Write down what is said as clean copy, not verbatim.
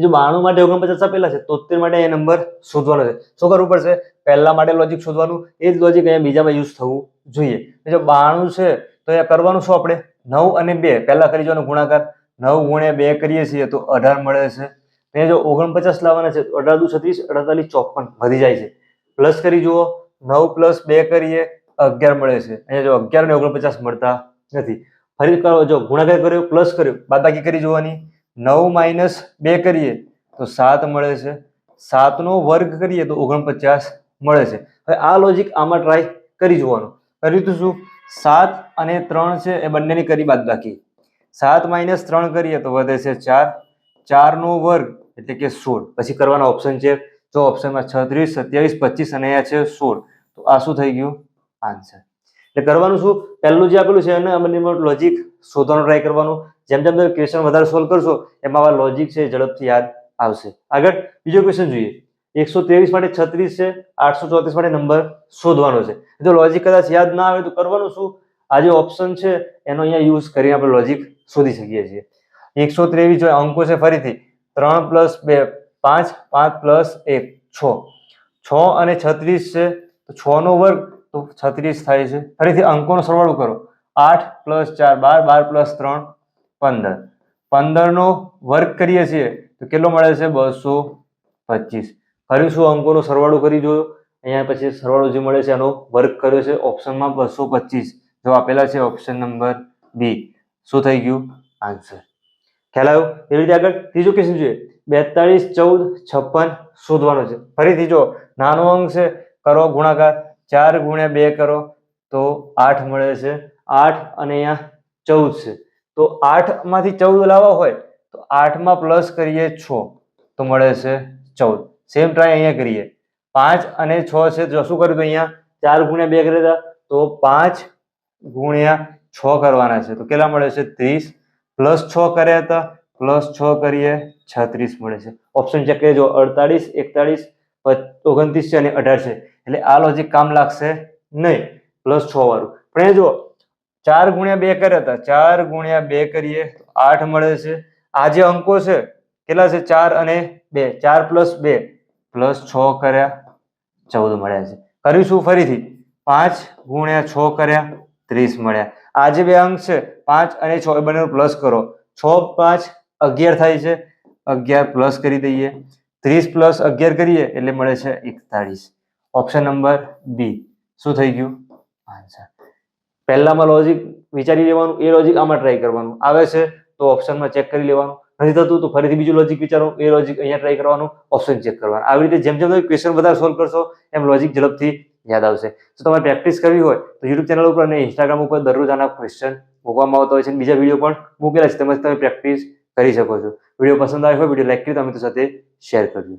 જો 92 માટે 49 આપેલા છે, 73 માટે એ નંબર શોધવાનો છે. શું કરવું પડશે? પહેલા માટે લોજિક શોધવાનું, એ જ લોજિક અહીંયા બીજામાં યુઝ થવું જોઈએ. જો 92 છે તો એ કરવાનું શું આપણે? 9 અને 2 પહેલા કરી જવાનો ગુણાકાર. 9 ગુણ્યા 2 કરીએ છીએ તો 18 મળે છે. એ જો 49 લાવવાના છે, 18 દુ 36, 48 54 વધી જાય છે. પ્લસ કરી જુઓ, 9 પ્લસ 2 કરીએ 11 મળે છે. અહીંયા જો 11 ને 49 મળતા નથી. ફરી કરો, જો ગુણાકાર કર્યો, પ્લસ કર્યો, બાદબાકી કરી જોવાની. 9 માઇનસ 2 કરીએ તો 7 મળે છે. 7 નો વર્ગ કરીએ તો 49 મળે છે. હવે આ લોજિક આમાં ટ્રાય કરી જોવાનું. કર્યું તો શું? 7 અને 3 છે એ બંનેની કરી બાદબાકી. 7 માઇનસ 3 કરીએ તો વધે છે 4. 4 નો વર્ગ એટલે કે 16. પછી કરવાના ઓપ્શન છે. જો ઓપ્શનમાં 36, 27, 25 અને અહીંયા છે 16. તો આ શું થઈ ગયું? આન્સર. એટલે કરવાનું શું? પહેલું જે આપેલું છે એને બંનેમાં લોજિક શોધવાનો ટ્રાય કરવાનું. જેમ જેમ તમે ક્વેશ્ચન વધારે સોલ્વ કરશો એમાં આવા લોજિક છે ઝડપથી યાદ આવશે. આગળ બીજો ક્વેશ્ચન જોઈએ. 123 માટે 36 છે, 834 માટે નંબર શોધવાનો છે. જો લોજિક કદાચ યાદ ના આવે તો કરવાનું શું? આ જે ઓપ્શન છે એનો અહીંયા યુઝ કરીને આપણે લોજિક શોધી શકીએ છીએ. 123 જો અંકો છે ફરીથી 3 પ્લસ 2 5, 5 પ્લસ 1 6. 6 અને 36 છે તો 6 નો વર્ગ તો 36 થાય છે. ફરીથી અંકોનો સરવાળો કરો. 8 પ્લસ 4 12, 12 પ્લસ 3 15. 15 નો વર્ગ કરીએ છીએ તો કેટલો મળે છે? 225. ફરી શું અંકોનો સરવાળો કરી જોયો, અહીંયા પછી સરવાળો જે મળે છે એનો વર્ગ કર્યો છે. ઓપ્શનમાં 225 જો આપેલા છે, ઓપ્શન નંબર બી. શું થઈ ગયું? આન્સર. ખ્યાલ આવ્યો? એવી રીતે આગળ ત્રીજો ક્વેશ્ચન જોઈએ. 42, 14, 56 શોધવાનો છે. ફરીથી જો નાનો અંક છે, કરો ગુણાકાર. 4 ગુણ્યા 2 કરો તો 8 મળે છે. 8 અને અહીંયા 14 છે તો 8 માંથી 14 લાવવા હોય તો 8 માં પ્લસ કરીએ 6 તો મળે છે 14. સેમ ટ્રાય અહીંયા કરીએ. 5 અને 6 છે તો શું કર્યું? તો અહીંયા 4 ગુણ્યા 2 કર્યા હતા તો 5 ગુણ્યા 6 કરવાના છે તો કેટલા મળે છે? 30. પ્લસ 6 કર્યા હતા, પ્લસ 6 કરીએ 36 મળે છે. ઓપ્શન ચેક કરી જો. 48, 41, 29 છે અને 18 છે. એટલે આ લોજિક કામ લાગશે નહીં, પ્લસ 6 વાળું. પણ એ જો 4 ગુણ્યા 2 કર્યા હતા, 4 ગુણ્યા 2 કરીએ તો 8 મળે છે. આ જે અંકો છે કેટલા છે? 4 અને 2. 4 પ્લસ 2 પ્લસ 6 કર્યા 14 મળ્યા છે. કરીશું ફરીથી. 5 ગુણ્યા 6 કર્યા 30 મળ્યા. આ જે બે અંક છે 5 અને 6 એ બંનેનો પ્લસ કરો. 6 5 11 થાય છે. 11 પ્લસ કરી દઈએ. 30 પ્લસ 11 કરીએ એટલે મળે છે 41. Option number B. શું થઈ ગયું? આન્સર. પહેલામાં લોજિક વિચારી લેવાનું, એ લોજિક આમાં ટ્રાય કરવાનું. આવે છે તો ઓપ્શનમાં ચેક કરી લેવાનું, નથી થતું તો ફરીથી બીજું લોજિક વિચારો, એ લોજિક અહીંયા ટ્રાય કરવાનું, ઓપ્શન ચેક કરવાનું. આવી રીતે જેમ જેમ તમે ક્વેશ્ચન વધારે સોલ્વ કરશો એમ લોજિક ઝડપથી યાદ આવશે. જો તમારે પ્રેક્ટિસ કરવી હોય તો યુટ્યુબ ચેનલ ઉપર અને ઇન્સ્ટાગ્રામ ઉપર દરરોજ આના ક્વેશ્ચન મૂકવામાં આવતા હોય છે. બીજા વિડીયો પણ મૂકેલા છે, તેમાં તમે પ્રેક્ટિસ કરી શકો છો. વિડીયો પસંદ આવ્યો હોય વિડીયો લાઈક કરી તમે તો સાથે શેર કરજો.